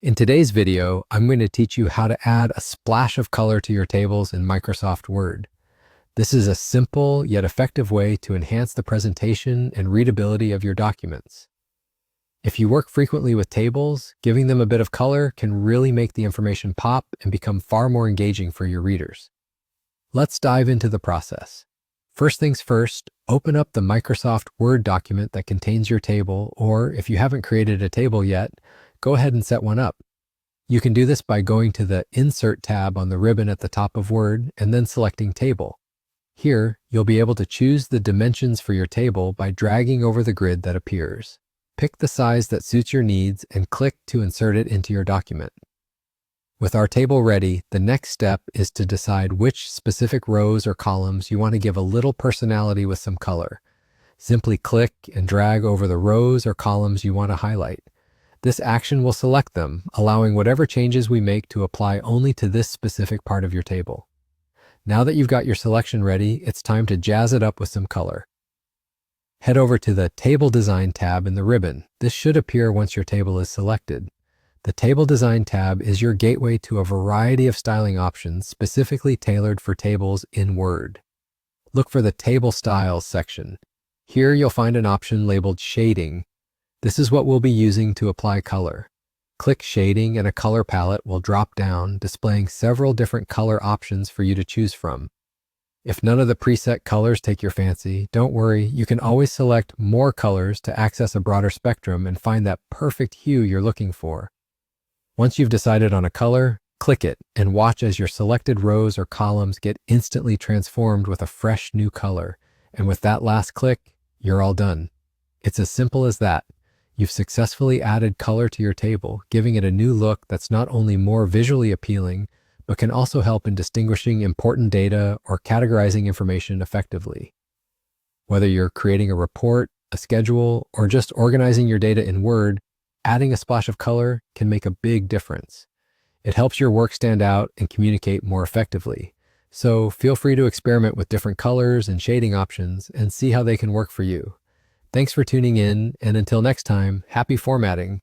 In today's video, I'm going to teach you how to add a splash of color to your tables in Microsoft Word. This is a simple yet effective way to enhance the presentation and readability of your documents. If you work frequently with tables, giving them a bit of color can really make the information pop and become far more engaging for your readers. Let's dive into the process. First things first, open up the Microsoft Word document that contains your table, or if you haven't created a table yet, go ahead and set one up. You can do this by going to the Insert tab on the ribbon at the top of Word and then selecting Table. Here, you'll be able to choose the dimensions for your table by dragging over the grid that appears. Pick the size that suits your needs and click to insert it into your document. With our table ready, the next step is to decide which specific rows or columns you want to give a little personality with some color. Simply click and drag over the rows or columns you want to highlight. This action will select them, allowing whatever changes we make to apply only to this specific part of your table. Now that you've got your selection ready, it's time to jazz it up with some color. Head over to the Table Design tab in the ribbon. This should appear once your table is selected. The Table Design tab is your gateway to a variety of styling options specifically tailored for tables in Word. Look for the Table Styles section. Here you'll find an option labeled Shading. This is what we'll be using to apply color. Click Shading and a color palette will drop down, displaying several different color options for you to choose from. If none of the preset colors take your fancy, don't worry, you can always select more colors to access a broader spectrum and find that perfect hue you're looking for. Once you've decided on a color, click it and watch as your selected rows or columns get instantly transformed with a fresh new color. And with that last click, you're all done. It's as simple as that. You've successfully added color to your table, giving it a new look that's not only more visually appealing, but can also help in distinguishing important data or categorizing information effectively. Whether you're creating a report, a schedule, or just organizing your data in Word, adding a splash of color can make a big difference. It helps your work stand out and communicate more effectively. So feel free to experiment with different colors and shading options and see how they can work for you. Thanks for tuning in, and until next time, happy formatting.